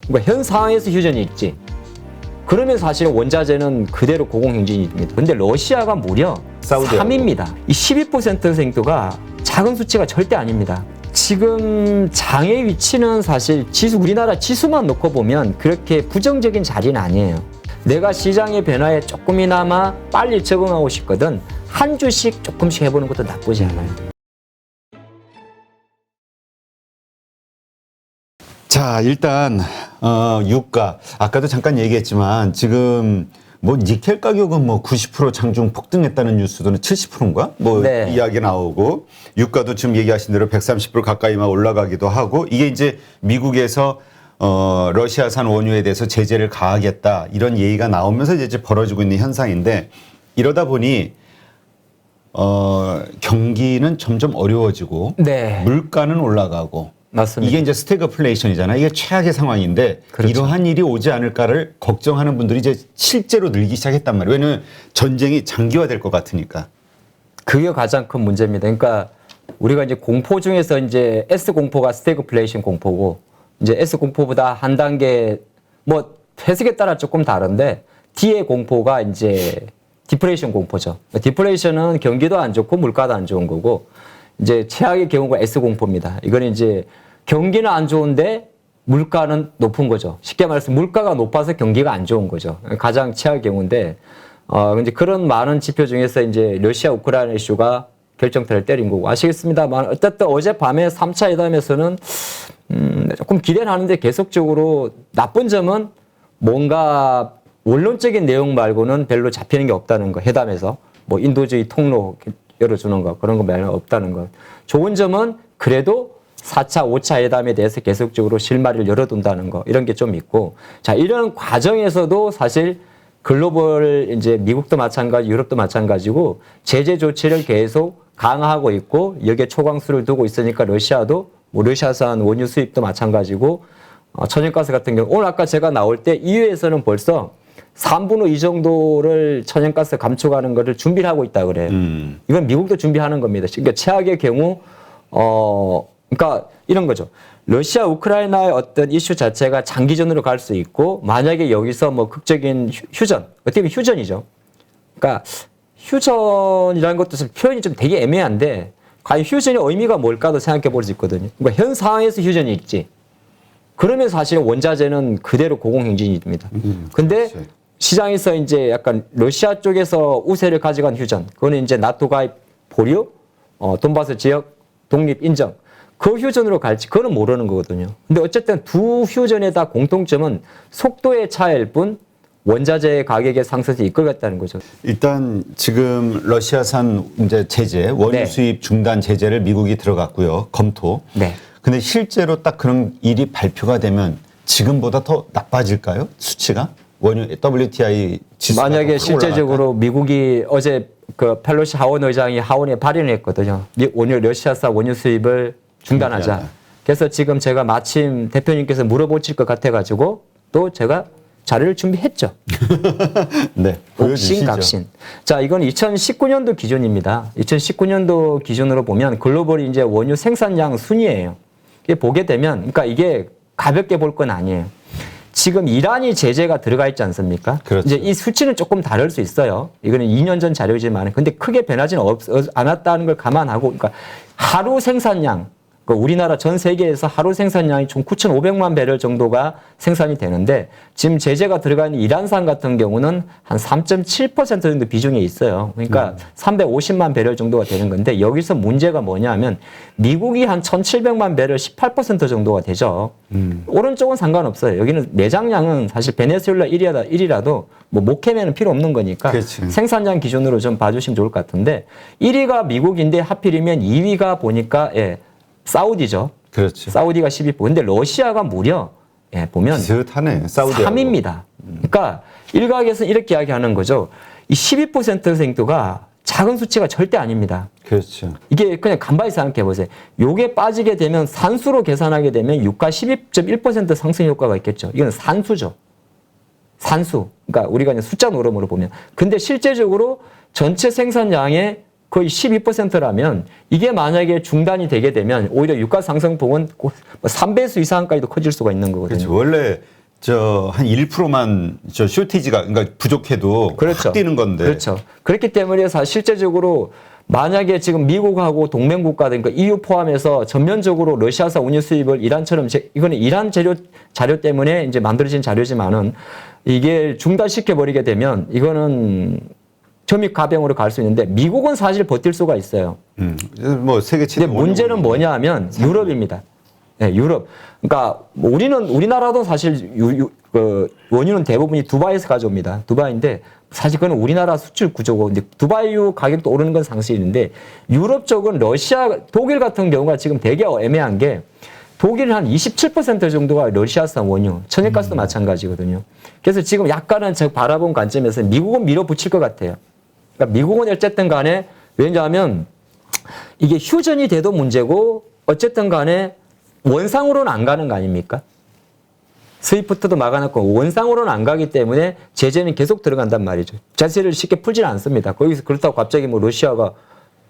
그러니까 현 상황에서 휴전이 있지. 그러면 사실은 원자재는 그대로 고공행진이 됩니다. 근데 러시아가 무려 3위입니다. 이 12% 생도가 작은 수치가 절대 아닙니다. 지금 장의 위치는 사실 우리나라 지수만 놓고 보면 그렇게 부정적인 자리는 아니에요. 내가 시장의 변화에 조금이나마 빨리 적응하고 싶거든 한 주씩 조금씩 해보는 것도 나쁘지 않아요. 자, 일단 유가 아까도 잠깐 얘기했지만 지금 뭐 니켈 가격은 뭐 90% 장중 폭등했다는 뉴스도는 70%인가 뭐 네. 이야기 나오고 유가도 지금 얘기하신 대로 130불 가까이만 올라가기도 하고 이게 이제 미국에서 러시아산 원유에 대해서 제재를 가하겠다 이런 얘기가 나오면서 이제 벌어지고 있는 현상인데 이러다 보니 경기는 점점 어려워지고 네. 물가는 올라가고 맞습니다. 이게 이제 스태그플레이션이잖아. 이게 최악의 상황인데 그렇죠. 이러한 일이 오지 않을까를 걱정하는 분들이 이제 실제로 늘기 시작했단 말이에요. 왜냐하면 전쟁이 장기화될 것 같으니까. 그게 가장 큰 문제입니다. 그러니까 우리가 이제 공포 중에서 이제 S 공포가 스태그플레이션 공포고 이제 S 공포보다 한 단계 뭐 해석에 따라 조금 다른데 D의 공포가 이제 디플레이션 공포죠. 디플레이션은 경기도 안 좋고 물가도 안 좋은 거고 이제 최악의 경우가 S 공포입니다. 이거는 이제 경기는 안 좋은데 물가는 높은 거죠. 쉽게 말해서 물가가 높아서 경기가 안 좋은 거죠. 가장 최악의 경우인데 이제 그런 많은 지표 중에서 이제 러시아 우크라이나 이슈가 결정타를 때린 거고 아시겠습니다만 어쨌든 어젯밤에 3차 회담에서는 조금 기대는 하는데 계속적으로 나쁜 점은 뭔가 원론적인 내용 말고는 별로 잡히는 게 없다는 거. 회담에서 뭐 인도주의 통로 열어주는 거 그런 거 말고 없다는 것. 좋은 점은 그래도 4차, 5차 회담에 대해서 계속적으로 실마리를 열어둔다는 거 이런 게 좀 있고 자 이런 과정에서도 사실 글로벌 이제 미국도 마찬가지, 유럽도 마찬가지고 제재 조치를 계속 강화하고 있고 여기에 초강수를 두고 있으니까 러시아도 뭐 러시아산 원유 수입도 마찬가지고 천연가스 같은 경우 오늘 아까 제가 나올 때 EU에서는 벌써 3분의 2 정도를 천연가스 감축하는 것을 준비를 하고 있다 그래요. 이건 미국도 준비하는 겁니다. 그러니까 최악의 경우 그러니까 이런 거죠. 러시아 우크라이나의 어떤 이슈 자체가 장기전으로 갈 수 있고 만약에 여기서 뭐 극적인 휴전, 어떻게 보면 휴전이죠. 그러니까 휴전이라는 것도 표현이 좀 되게 애매한데 과연 휴전의 의미가 뭘까도 생각해 볼 수 있거든요. 그러니까 현 상황에서 휴전이 있지. 그러면 사실은 원자재는 그대로 고공행진이 됩니다. 근데 그렇지. 시장에서 이제 약간 러시아 쪽에서 우세를 가져간 휴전, 그거는 이제 나토 가입 보류, 돈바스 지역 독립 인정. 그 휴전으로 갈지 그거는 모르는 거거든요. 근데 어쨌든 두 휴전의 다 공통점은 속도의 차이일 뿐 원자재 가격의 상승에 이끌겠다는 거죠. 일단 지금 러시아산 이제 제재, 원유 네. 수입 중단 제재를 미국이 들어갔고요. 검토. 네. 근데 실제로 딱 그런 일이 발표가 되면 지금보다 더 나빠질까요? 수치가? 원유 WTI 지수가 만약에 더 실제적으로 미국이 어제 그 펠로시 하원 의장이 하원에 발의를 했거든요. 러시아산 원유 수입을 중단하자. 중단하자. 그래서 지금 제가 마침 대표님께서 물어보실 것 같아가지고 또 제가 자료를 준비했죠. 네, 옥신 보여주시죠. 각신. 자, 이건 2019년도 기준입니다. 2019년도 기준으로 보면 글로벌 이제 원유 생산량 순위예요. 이게 보게 되면, 그러니까 이게 가볍게 볼 건 아니에요. 지금 이란이 제재가 들어가 있지 않습니까? 그렇죠. 이제 이 수치는 조금 다를 수 있어요. 이거는 2년 전 자료지만, 근데 크게 변하지는 않았다는 걸 감안하고, 그러니까 하루 생산량, 우리나라 전 세계에서 하루 생산량이 총 9,500만 배럴 정도가 생산이 되는데 지금 제재가 들어간 이란산 같은 경우는 한 3.7% 정도 비중에 있어요. 그러니까 350만 배럴 정도가 되는 건데 여기서 문제가 뭐냐면 미국이 한 1,700만 배럴 18% 정도가 되죠. 오른쪽은 상관없어요. 여기는 매장량은 사실 베네수엘라 1위라도 뭐 목해면은 필요 없는 거니까 그렇지. 생산량 기준으로 좀 봐주시면 좋을 것 같은데 1위가 미국인데 하필이면 2위가 보니까 사우디죠. 그렇죠. 사우디가 12%. 근데 러시아가 무려 보면 비슷하네. 사우디하고. 3위입니다. 그러니까 일각에서 이렇게 이야기하는 거죠. 이 12% 생도가 작은 수치가 절대 아닙니다. 그렇죠. 이게 그냥 간단히 생각해 보세요. 요게 빠지게 되면 산수로 계산하게 되면 유가 12.1% 상승 효과가 있겠죠. 이건 산수죠. 산수. 그러니까 우리가 그냥 숫자 노름으로 보면. 근데 실제적으로 전체 생산량의 거의 12%라면 이게 만약에 중단이 되게 되면 오히려 유가 상승폭은 3배수 이상까지도 커질 수가 있는 거거든요. 그렇죠. 원래 한 1%만 쇼티지가 그러니까 부족해도 그렇죠. 확 뛰는 건데. 그렇죠. 그렇기 때문에 실제적으로 만약에 지금 미국하고 동맹 국가들, 그러니까 EU 포함해서 전면적으로 러시아산 원유 수입을 이란처럼 이거는 이란 자료 때문에 이제 만들어진 자료지만은 이게 중단시켜 버리게 되면 이거는 점입 가병으로 갈 수 있는데 미국은 사실 버틸 수가 있어요. 뭐 세계 최대. 근데 문제는 뭐냐면 유럽입니다. 네, 유럽. 그러니까 우리나라도 사실 원유는 대부분이 두바이에서 가져옵니다. 두바이인데 사실 그건 우리나라 수출 구조고, 근데 두바이유 가격도 오르는 건 상식인데 유럽 쪽은 독일 같은 경우가 지금 되게 애매한 게 독일은 한 27% 정도가 러시아산 원유, 천연가스도 마찬가지거든요. 그래서 지금 약간은 제가 바라본 관점에서 미국은 밀어붙일 것 같아요. 그러니까 미국은 어쨌든 간에 왜냐하면 이게 휴전이 돼도 문제고 어쨌든 간에 원상으로는 안 가는 거 아닙니까? 스위프트도 막아놨고 원상으로는 안 가기 때문에 제재는 계속 들어간단 말이죠. 자세를 쉽게 풀지는 않습니다. 거기서 그렇다고 갑자기 뭐 러시아가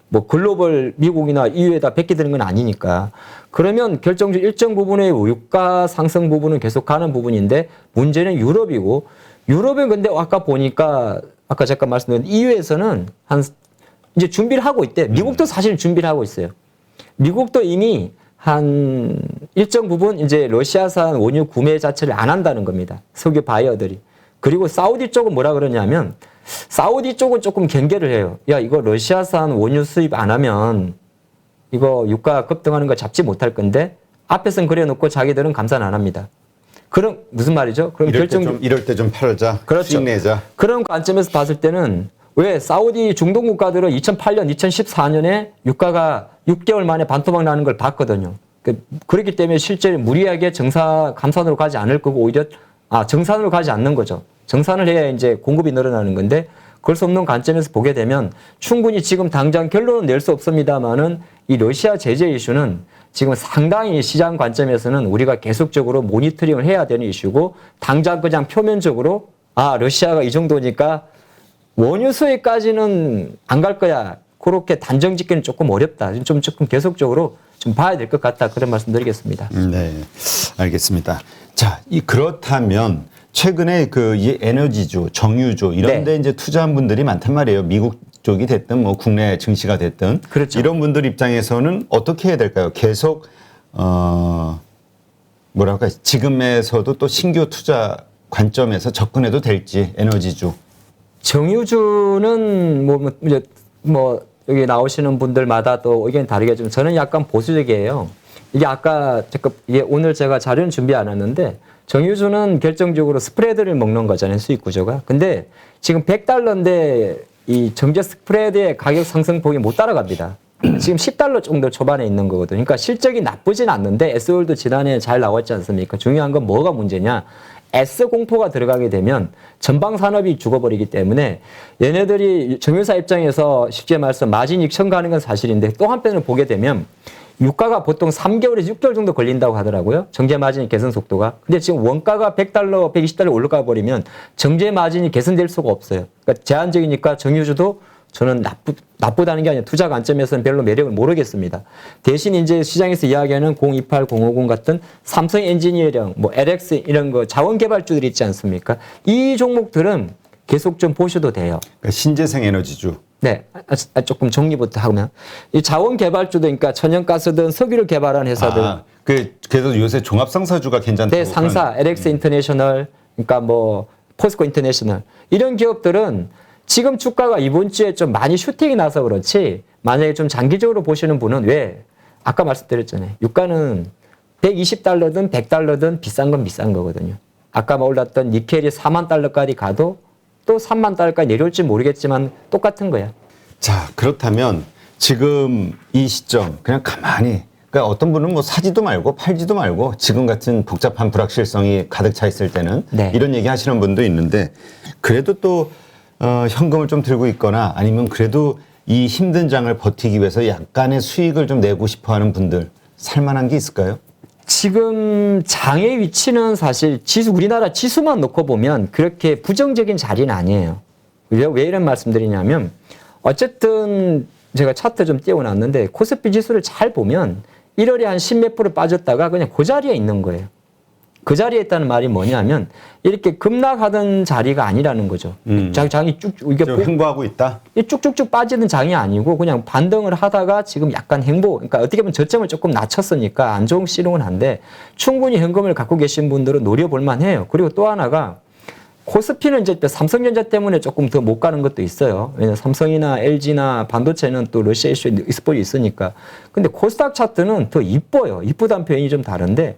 뭐 글로벌 미국이나 EU에다 베끼드는 건 아니니까. 그러면 결정적 일정 부분의 유가 상승 부분은 계속 가는 부분인데 문제는 유럽이고, 유럽은 근데 아까 보니까 아까 잠깐 말씀드린 EU에서는 이제 준비를 하고 있대. 미국도 사실 준비를 하고 있어요. 미국도 이미 한 일정 부분 이제 러시아산 원유 구매 자체를 안 한다는 겁니다. 석유 바이어들이. 그리고 사우디 쪽은 뭐라 그러냐면 사우디 쪽은 조금 경계를 해요. 야, 이거 러시아산 원유 수입 안 하면 이거 유가 급등하는 거 잡지 못할 건데 앞에선 그래놓고 자기들은 감산 안 합니다. 그럼 무슨 말이죠? 그럼 이럴 때 좀 팔자. 그렇죠. 수익 내자. 그런 관점에서 봤을 때는 왜 사우디 중동 국가들은 2008년, 2014년에 유가가 6개월 만에 반토막 나는 걸 봤거든요. 그렇기 때문에 실제 무리하게 감산으로 가지 않을 거고 오히려 정산으로 가지 않는 거죠. 정산을 해야 이제 공급이 늘어나는 건데 그럴 수 없는 관점에서 보게 되면 충분히 지금 당장 결론은 낼 수 없습니다만은 이 러시아 제재 이슈는 지금 상당히 시장 관점에서는 우리가 계속적으로 모니터링을 해야 되는 이슈고 당장 그냥 표면적으로 러시아가 이 정도니까 원유 수입까지는 안 갈 거야. 그렇게 단정 짓기는 조금 어렵다. 조금 계속적으로 좀 봐야 될 것 같다. 그런 말씀 드리겠습니다. 네, 알겠습니다. 자, 그렇다면 최근에 이 에너지주, 정유주 이런 데 이제 투자한 분들이 많단 말이에요. 미국 쪽이 됐든 뭐 국내 증시가 됐든. 그렇죠. 이런 분들 입장에서는 어떻게 해야 될까요? 계속 뭐랄까 지금에서도 또 신규 투자 관점에서 접근해도 될지 에너지주. 정유주는 뭐 여기 나오시는 분들마다 또 의견이 다르겠지만 저는 약간 보수적이에요. 이게 오늘 제가 자료는 준비 안 했는데 정유주는 결정적으로 스프레드를 먹는 거잖아요. 수익 구조가. 근데 지금 $100인데 이 정제 스프레드의 가격 상승폭이 못 따라갑니다. 지금 $10 정도 초반에 있는 거거든요. 그러니까 실적이 나쁘진 않는데 S월도 지난해 잘 나왔지 않습니까? 중요한 건 뭐가 문제냐? S공포가 들어가게 되면 전방 산업이 죽어버리기 때문에 얘네들이 정유사 입장에서 쉽게 말해서 마진이 첨가하는 건 사실인데 또 한편으로 보게 되면 유가가 보통 3개월에서 6개월 정도 걸린다고 하더라고요. 정제 마진이 개선 속도가. 근데 지금 원가가 $100, $120 올라가 버리면 정제 마진이 개선될 수가 없어요. 그러니까 제한적이니까 정유주도 저는 나쁘다는 게 아니라 투자 관점에서는 별로 매력을 모르겠습니다. 대신 이제 시장에서 이야기하는 028, 050 같은 삼성 엔지니어링, 뭐 LX 이런 거 자원 개발주들이 있지 않습니까? 이 종목들은 계속 좀 보셔도 돼요. 그러니까 신재생 에너지주. 네, 조금 정리부터 하면 이 자원 개발주도 그러니까 천연가스든 석유를 개발한 회사들. 그래서 요새 종합상사주가 괜찮다고. 네, 상사 LX 인터내셔널, 그러니까 뭐 포스코 인터내셔널 이런 기업들은 지금 주가가 이번 주에 좀 많이 슈팅이 나서 그렇지 만약에 좀 장기적으로 보시는 분은 왜 아까 말씀드렸잖아요. 유가는 $120든 $100든 비싼 건 비싼 거거든요. 아까 올랐던 니켈이 $40,000까지 가도 또 $30,000까지 내려올지 모르겠지만 똑같은 거야. 자, 그렇다면 지금 이 시점 그냥 가만히 그러니까 어떤 분은 뭐 사지도 말고 팔지도 말고 지금 같은 복잡한 불확실성이 가득 차 있을 때는 이런 얘기 하시는 분도 있는데 그래도 또 현금을 좀 들고 있거나 아니면 그래도 이 힘든 장을 버티기 위해서 약간의 수익을 좀 내고 싶어 하는 분들 살만한 게 있을까요? 지금 장의 위치는 사실 우리나라 지수만 놓고 보면 그렇게 부정적인 자리는 아니에요. 왜 이런 말씀드리냐면 어쨌든 제가 차트 좀 띄워놨는데 코스피 지수를 잘 보면 1월에 한 10몇 프로 빠졌다가 그냥 그 자리에 있는 거예요. 그 자리에 있다는 말이 뭐냐면 이렇게 급락하던 자리가 아니라는 거죠. 장이 쭉쭉 이게 좀 횡보하고 있다. 이 쭉쭉쭉 빠지는 장이 아니고 그냥 반등을 하다가 지금 약간 그러니까 어떻게 보면 저점을 조금 낮췄으니까 안 좋은 시름은 한데 충분히 현금을 갖고 계신 분들은 노려볼 만해요. 그리고 또 하나가 코스피는 이제 삼성전자 때문에 조금 더 못 가는 것도 있어요. 왜냐하면 삼성이나 LG나 반도체는 또 러시아 이슈에 익스포이 있으니까. 근데 코스닥 차트는 더 이뻐요. 이쁘다는 표현이 좀 다른데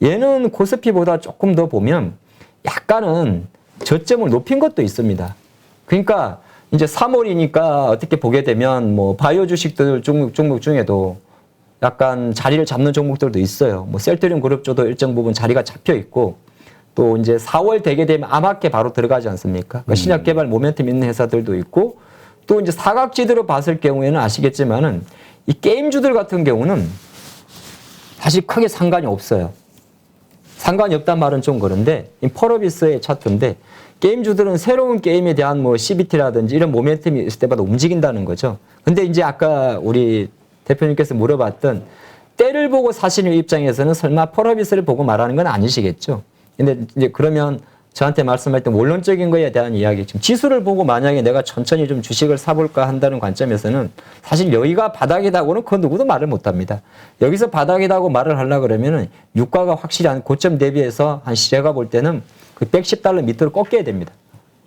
얘는 코스피보다 조금 더 보면 약간은 저점을 높인 것도 있습니다. 그러니까 이제 3월이니까 어떻게 보게 되면 뭐 바이오 주식들 종목 중에도 약간 자리를 잡는 종목들도 있어요. 뭐 셀트리온 그룹조도 일정 부분 자리가 잡혀 있고 또 이제 4월 되게 되면 암학계 바로 들어가지 않습니까? 그러니까 신약 개발 모멘텀 있는 회사들도 있고 또 이제 사각지대로 봤을 경우에는 아시겠지만은 이 게임주들 같은 경우는 사실 크게 상관이 없어요. 상관이 없단 말은 좀 그런데 이 펄어비스의 차트인데 게임주들은 새로운 게임에 대한 뭐 CBT라든지 이런 모멘텀이 있을 때마다 움직인다는 거죠. 근데 이제 아까 우리 대표님께서 물어봤던 때를 보고 사시는 입장에서는 설마 펄어비스를 보고 말하는 건 아니시겠죠. 근데 이제 그러면 저한테 말씀할 때 원론적인 거에 대한 이야기, 지금 지수를 보고 만약에 내가 천천히 좀 주식을 사볼까 한다는 관점에서는 사실 여기가 바닥이다고는 그 누구도 말을 못 합니다. 여기서 바닥이다고 말을 하려고 그러면은 유가가 확실히 한 고점 대비해서 한 제가 볼 때는 그 110달러 밑으로 꺾여야 됩니다.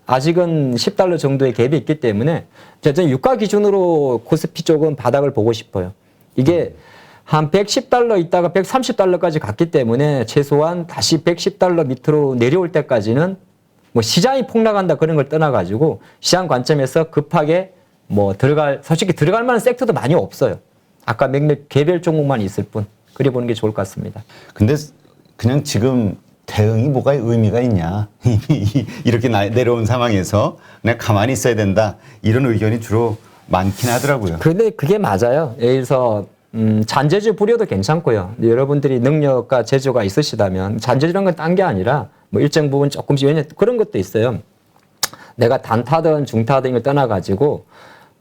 아직은 10달러 정도의 갭이 있기 때문에 저는 유가 기준으로 코스피 쪽은 바닥을 보고 싶어요. 이게 한 110달러 있다가 130달러까지 갔기 때문에 최소한 다시 110달러 밑으로 내려올 때까지는 뭐 시장이 폭락한다 그런 걸 떠나가지고 시장 관점에서 급하게 뭐 솔직히 들어갈 만한 섹터도 많이 없어요. 아까 몇몇 개별 종목만 있을 뿐. 그리 보는 게 좋을 것 같습니다. 근데 그냥 지금 대응이 뭐가 의미가 있냐. 이렇게 내려온 상황에서 그냥 가만히 있어야 된다. 이런 의견이 주로 많긴 하더라고요. 근데 그게 맞아요. 여기서 잔재주 부려도 괜찮고요. 여러분들이 능력과 재주가 있으시다면 잔재주란 건 딴 게 아니라 뭐 일정 부분 조금씩 왜냐 그런 것도 있어요. 내가 단타든 중타든 이걸 떠나가지고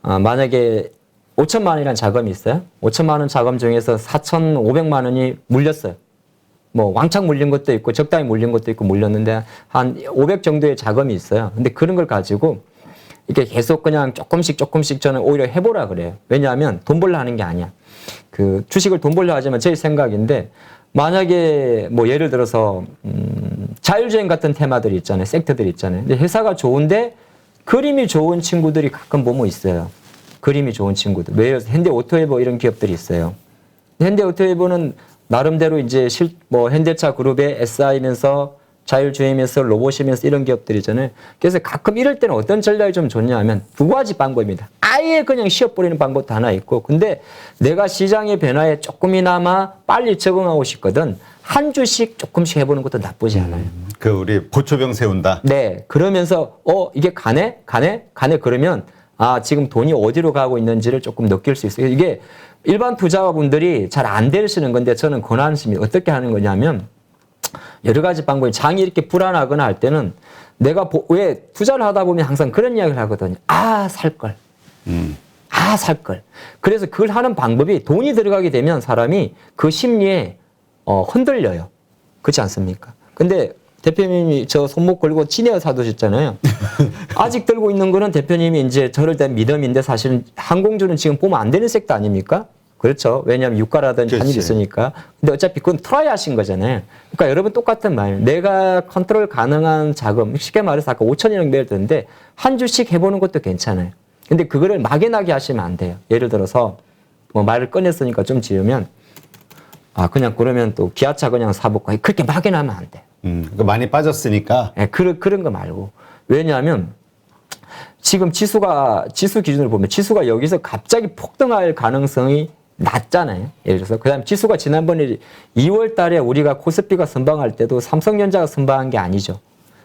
만약에 5천만 원이라는 자금이 있어요. 5천만 원 자금 중에서 4,500만 원이 물렸어요. 뭐 왕창 물린 것도 있고 적당히 물린 것도 있고 물렸는데 한 500 정도의 자금이 있어요. 근데 그런 걸 가지고 이렇게 계속 그냥 조금씩 저는 오히려 해보라 그래요. 왜냐하면 돈 벌려 하는 게 아니야. 그 주식을 돈 벌려 하자면 제 생각인데 만약에 뭐 예를 들어서 자율주행 같은 테마들이 있잖아요. 섹터들이 있잖아요. 근데 회사가 좋은데 그림이 좋은 친구들이 가끔 보면 있어요. 그림이 좋은 친구들. 왜 현대오토웨버 이런 기업들이 있어요. 현대오토웨버는 나름대로 이제 뭐 현대차 그룹의 SI면서 자율주행이면서 로봇이면서 이런 기업들이잖아요. 그래서 가끔 이럴 때는 어떤 전략이 좀 좋냐 하면 두 가지 방법입니다. 아예 그냥 쉬어버리는 방법도 하나 있고 근데 내가 시장의 변화에 조금이나마 빨리 적응하고 싶거든 한 주씩 조금씩 해보는 것도 나쁘지 않아요. 그 우리 보초병 세운다. 네. 그러면서 이게 가네 그러면 지금 돈이 어디로 가고 있는지를 조금 느낄 수 있어요. 이게 일반 투자자분들이 잘 안 되시는 건데 저는 권하는 어떻게 하는 거냐면 여러 가지 방법이 장이 이렇게 불안하거나 할 때는 내가 왜 투자를 하다 보면 항상 그런 이야기를 하거든요. 살 걸. 살 걸. 그래서 그걸 하는 방법이 돈이 들어가게 되면 사람이 그 심리에 흔들려요. 그렇지 않습니까? 근데 대표님이 저 손목 걸고 진에어 사두셨잖아요. 아직 들고 있는 거는 대표님이 이제 저를 대한 믿음인데 사실은 항공주는 지금 보면 안 되는 섹터 아닙니까? 그렇죠. 왜냐하면 유가라든지 한일이 있으니까. 근데 어차피 그건 트라이 하신 거잖아요. 그러니까 여러분 똑같은 말. 내가 컨트롤 가능한 자금, 쉽게 말해서 아까 5천이라고 매일 한 주씩 해보는 것도 괜찮아요. 근데 그거를 막연하게 하시면 안 돼요. 예를 들어서 뭐 말을 꺼냈으니까 좀 지으면 그냥 그러면 또 기아차 그냥 사볼까. 그렇게 막연하면 안 돼. 그러니까 많이 빠졌으니까. 네, 그런 거 말고. 왜냐하면 지금 지수 기준으로 보면 지수가 여기서 갑자기 폭등할 가능성이 낮잖아요. 예를 들어서. 그 다음에 지수가 지난번에 2월 달에 우리가 코스피가 선방할 때도 삼성전자가 선방한 게 아니죠.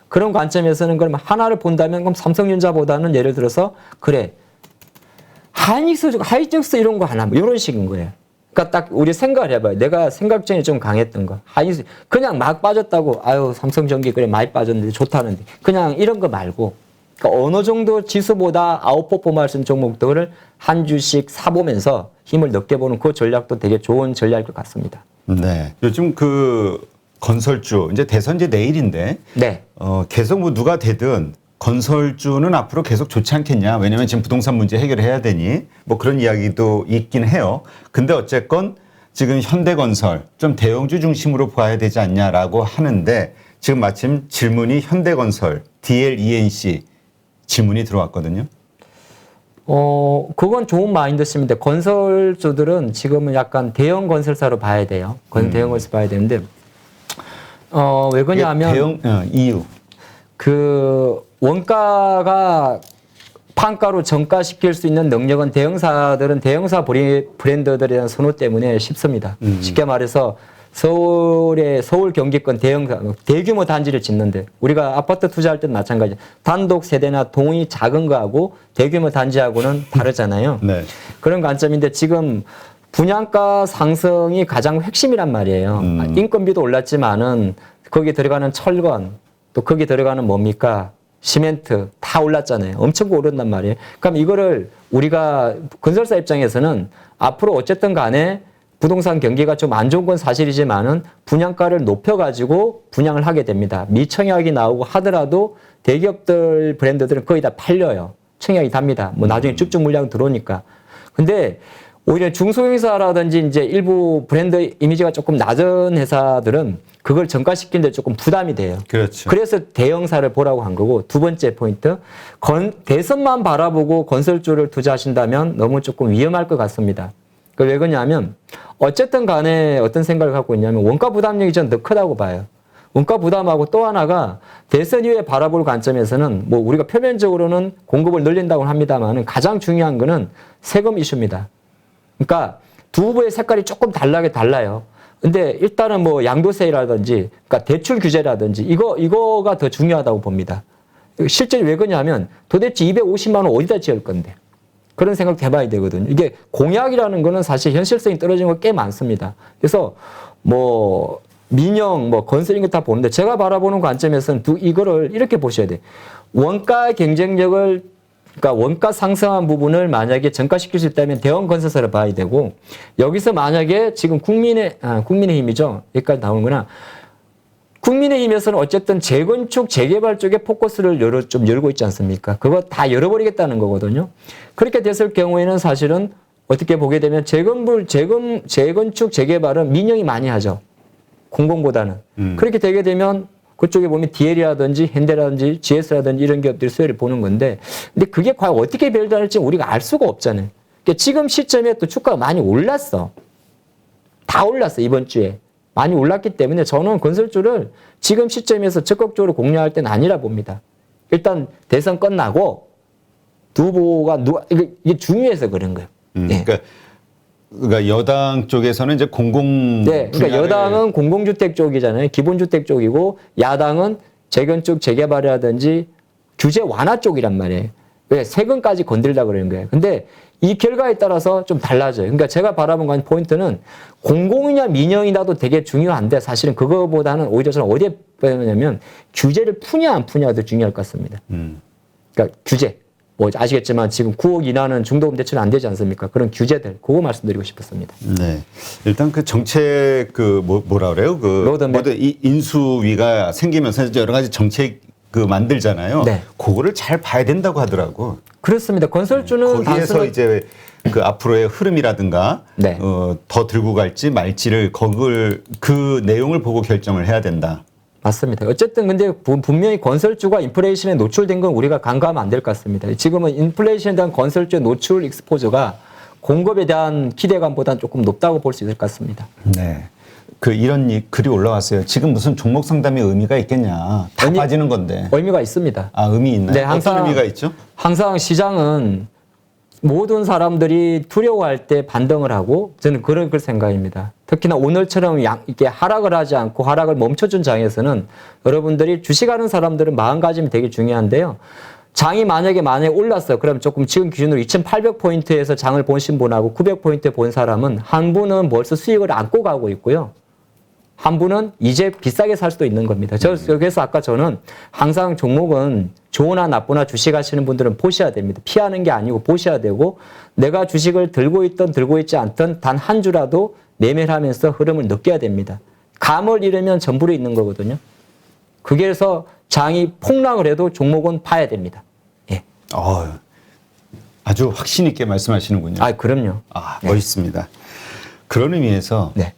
그런 관점에서는 그러면 하나를 본다면 그럼 삼성전자보다는 예를 들어서 그래. 하이닉스 이런 거 하나 뭐 이런 식인 거예요. 그러니까 딱 우리 생각을 해봐요. 내가 생각전이 좀 강했던 거. 하이닉스 그냥 막 빠졌다고 삼성전기 그래 많이 빠졌는데 좋다는데 그냥 이런 거 말고 그러니까 어느 정도 지수보다 아웃퍼포먼스 종목들을 한 주씩 사보면서 힘을 느껴보는 그 전략도 되게 좋은 전략일 것 같습니다. 네. 요즘 그 건설주 이제 대선 이제 내일인데 네. 계속 뭐 누가 되든 건설주는 앞으로 계속 좋지 않겠냐. 왜냐하면 지금 부동산 문제 해결을 해야 되니 뭐 그런 이야기도 있긴 해요. 근데 어쨌건 지금 현대건설 좀 대형주 중심으로 봐야 되지 않냐라고 하는데 지금 마침 질문이 현대건설 DLENC 질문이 들어왔거든요. 그건 좋은 마인드십니다. 건설주들은 지금은 약간 대형 건설사로 봐야 돼요. 대형 건설 봐야 되는데, 왜 그러냐면, 이유. 그, 원가가 판가로 정가시킬 수 있는 능력은 대형사들은 대형사 브랜드들에 대한 선호 때문에 쉽습니다. 쉽게 말해서 서울 경기권 대규모 단지를 짓는데 우리가 아파트 투자할 때도 마찬가지. 단독 세대나 동이 작은 거하고 대규모 단지하고는 다르잖아요. 네. 그런 관점인데 지금 분양가 상승이 가장 핵심이란 말이에요. 인건비도 올랐지만은 거기 들어가는 철건 또 거기 들어가는 뭡니까? 시멘트 다 올랐잖아요. 엄청 오른단 말이에요. 그럼 이거를 우리가 건설사 입장에서는 앞으로 어쨌든 간에 부동산 경기가 좀 안 좋은 건 사실이지만은 분양가를 높여가지고 분양을 하게 됩니다. 미청약이 나오고 하더라도 대기업들 브랜드들은 거의 다 팔려요. 청약이 답니다. 뭐 나중에 쭉쭉 물량 들어오니까. 근데 오히려 중소형사라든지 이제 일부 브랜드 이미지가 조금 낮은 회사들은 그걸 전가시키는데 조금 부담이 돼요. 그렇죠. 그래서 대형사를 보라고 한 거고 두 번째 포인트 대선만 바라보고 건설주를 투자하신다면 너무 조금 위험할 것 같습니다. 왜 그러냐면 어쨌든 간에 어떤 생각을 갖고 있냐면 원가 부담력이 저는 더 크다고 봐요. 원가 부담하고 또 하나가 대선 이후에 바라볼 관점에서는 뭐 우리가 표면적으로는 공급을 늘린다고 합니다만 가장 중요한 거는 세금 이슈입니다. 그러니까 두 후보의 색깔이 조금 달라요. 근데 일단은 뭐 양도세라든지 그러니까 대출 규제라든지 이거가 더 중요하다고 봅니다. 실제로 왜 그러냐면 도대체 250만 원 어디다 지을 건데. 그런 생각도 해봐야 되거든요. 이게 공약이라는 거는 사실 현실성이 떨어지는 거 꽤 많습니다. 그래서 뭐 민영, 뭐 건설 이런 거 다 보는데 제가 바라보는 관점에서는 이거를 이렇게 보셔야 돼요. 원가 경쟁력을 그러니까 원가 상승한 부분을 만약에 전가시킬 수 있다면 대형 건설사를 봐야 되고 여기서 만약에 지금 국민의힘이죠. 여기까지 나오는구나. 국민의힘에서는 어쨌든 재건축, 재개발 쪽에 포커스를 좀 열고 있지 않습니까? 그거 다 열어버리겠다는 거거든요. 그렇게 됐을 경우에는 사실은 어떻게 보게 되면 재건축, 재개발은 민영이 많이 하죠. 공공보다는. 그렇게 되게 되면 그쪽에 보면 DL이라든지 현대라든지 GS라든지 이런 기업들이 수혜를 보는 건데 근데 그게 과연 어떻게 별다를지 우리가 알 수가 없잖아요. 그러니까 지금 시점에 또 주가가 많이 올랐어. 다 올랐어, 이번 주에. 많이 올랐기 때문에 저는 건설주를 지금 시점에서 적극적으로 공략할 때는 아니라 봅니다. 일단 대선 끝나고 두 후보가 이게 중요해서 그런 거예요. 네. 그러니까 여당 쪽에서는 이제 그러니까 여당은 공공주택 쪽이잖아요. 기본주택 쪽이고 야당은 재건축, 재개발이라든지 규제 완화 쪽이란 말이에요. 왜? 세금까지 건들다 그러는 거예요. 근데 이 결과에 따라서 좀 달라져요. 그러니까 제가 바라본 건 포인트는 공공이냐 민영이냐도 되게 중요한데 사실은 그거보다는 오히려 저는 어디에 빼냐면 규제를 푸냐 안 푸냐가 더 중요할 것 같습니다. 그러니까 규제. 뭐 아시겠지만 지금 9억 이하는 중도금 대출 안 되지 않습니까? 그런 규제들 그거 말씀드리고 싶었습니다. 네. 일단 그 정책 뭐라 그래요? 로드맵. 이 인수위가 생기면서 이제 여러 가지 정책 만들잖아요. 네. 그거를 잘 봐야 된다고 하더라고. 그렇습니다. 건설주는 거기에서 이제 그 앞으로의 흐름이라든가 네. 더 들고 갈지 말지를 그 내용을 보고 결정을 해야 된다. 맞습니다. 어쨌든 근데 분명히 건설주가 인플레이션에 노출된 건 우리가 간과하면 안 될 것 같습니다. 지금은 인플레이션에 대한 건설주의 노출 익스포저가 공급에 대한 기대감보다는 조금 높다고 볼 수 있을 것 같습니다. 네. 이런 글이 올라왔어요. 지금 무슨 종목 상담의 의미가 있겠냐. 다 빠지는 건데. 의미가 있습니다. 아, 의미 있나요? 네, 어떤 의미가 있죠? 항상 시장은 모든 사람들이 두려워할 때 반등을 하고 저는 그런 생각입니다. 특히나 오늘처럼 이렇게 하락을 하지 않고 하락을 멈춰준 장에서는 여러분들이 주식하는 사람들은 마음가짐이 되게 중요한데요. 장이 만약에 올랐어요. 그럼 조금 지금 기준으로 2,800포인트에서 장을 보신 분하고 900포인트 본 사람은 한 분은 벌써 수익을 안고 가고 있고요. 한 분은 이제 비싸게 살 수도 있는 겁니다. 그래서 아까 저는 항상 종목은 좋으나 나쁘나 주식하시는 분들은 보셔야 됩니다. 피하는 게 아니고 보셔야 되고 내가 주식을 들고 있던 들고 있지 않던 단 한 주라도 매매를 하면서 흐름을 느껴야 됩니다. 감을 잃으면 전부를 잃는 거거든요. 그래서 장이 폭락을 해도 종목은 파야 됩니다. 예. 아주 확신 있게 말씀하시는군요. 아, 그럼요. 네. 멋있습니다. 그런 의미에서 네.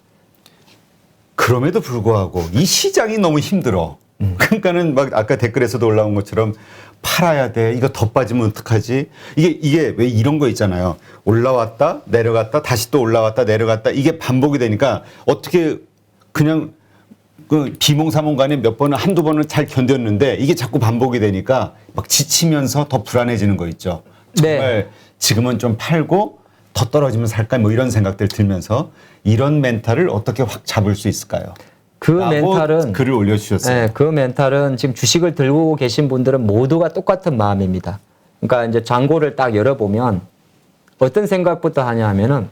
그럼에도 불구하고 이 시장이 너무 힘들어. 그러니까는 막 아까 댓글에서도 올라온 것처럼 팔아야 돼. 이거 더 빠지면 어떡하지? 이게 왜 이런 거 있잖아요. 올라왔다 내려갔다 다시 또 올라왔다 내려갔다 이게 반복이 되니까 어떻게 그냥 그 비몽사몽간에 몇 번은 한두 번은 잘 견뎠는데 이게 자꾸 반복이 되니까 막 지치면서 더 불안해지는 거 있죠. 정말 지금은 좀 팔고 더 떨어지면 살까 뭐 이런 생각들 들면서 이런 멘탈을 어떻게 확 잡을 수 있을까요? 그 멘탈은 글을 올려주셨어요. 네, 그 멘탈은 지금 주식을 들고 계신 분들은 모두가 똑같은 마음입니다. 그러니까 이제 잔고를 딱 열어보면 어떤 생각부터 하냐 하면은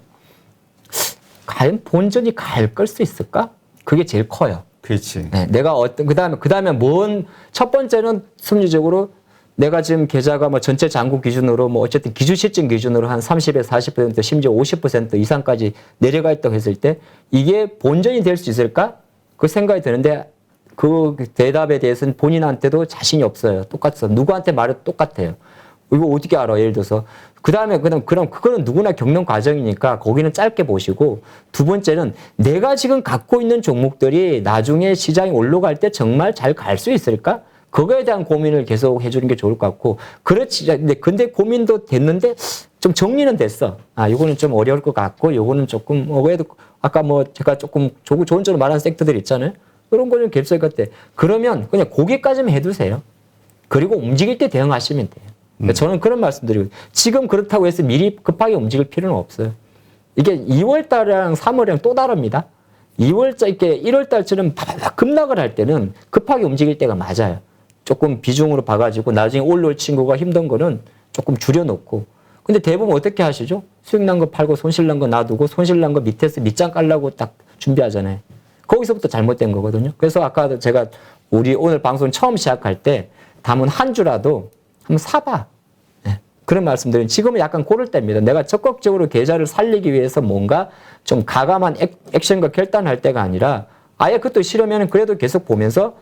과연 본전이 갈 걸 수 있을까? 그게 제일 커요. 그렇지. 네, 내가 그다음에 첫 번째는 순리적으로 내가 지금 계좌가 뭐 전체 잔고 기준으로 뭐 어쨌든 기준 시점 기준으로 한 30에서 40% 심지어 50% 이상까지 내려가 있다고 했을 때 이게 본전이 될 수 있을까? 그 생각이 드는데 그 대답에 대해서는 본인한테도 자신이 없어요. 똑같어. 누구한테 말해도 똑같아요. 이거 어떻게 알아? 예를 들어서. 그럼 그거는 누구나 겪는 과정이니까 거기는 짧게 보시고 두 번째는 내가 지금 갖고 있는 종목들이 나중에 시장이 올라갈 때 정말 잘 갈 수 있을까? 그거에 대한 고민을 계속 해주는 게 좋을 것 같고 그렇지. 근데 고민도 됐는데 좀 정리는 됐어. 요거는 좀 어려울 것 같고 요거는 조금 그래도 아까 뭐 제가 조금 좋은 쪽으로 말한 섹터들 있잖아요. 그런 거는 갭살 같아. 그러면 그냥 거기까지만 해두세요. 그리고 움직일 때 대응하시면 돼요. 그러니까 저는 그런 말씀드리고 지금 그렇다고 해서 미리 급하게 움직일 필요는 없어요. 이게 2월 달이랑 3월이랑 또 다릅니다. 1월 달처럼 급락을 할 때는 급하게 움직일 때가 맞아요. 조금 비중으로 봐가지고 나중에 올라올 친구가 힘든 거는 조금 줄여놓고. 근데 대부분 어떻게 하시죠? 수익 난 거 팔고 손실 난 거 놔두고 손실 난 거 밑에서 밑장 깔라고 딱 준비하잖아요. 거기서부터 잘못된 거거든요. 그래서 아까 제가 우리 오늘 방송 처음 시작할 때 담은 한 주라도 한번 사봐. 네. 그런 말씀드리면 지금은 약간 고를 때입니다. 내가 적극적으로 계좌를 살리기 위해서 뭔가 좀 가감한 액션과 결단할 때가 아니라 아예 그것도 싫으면 그래도 계속 보면서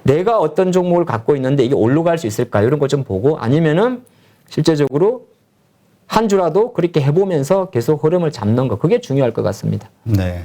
내가 어떤 종목을 갖고 있는데 이게 올라갈 수 있을까 이런 거 좀 보고 아니면은 실제적으로 한 주라도 그렇게 해보면서 계속 흐름을 잡는 거 그게 중요할 것 같습니다. 네.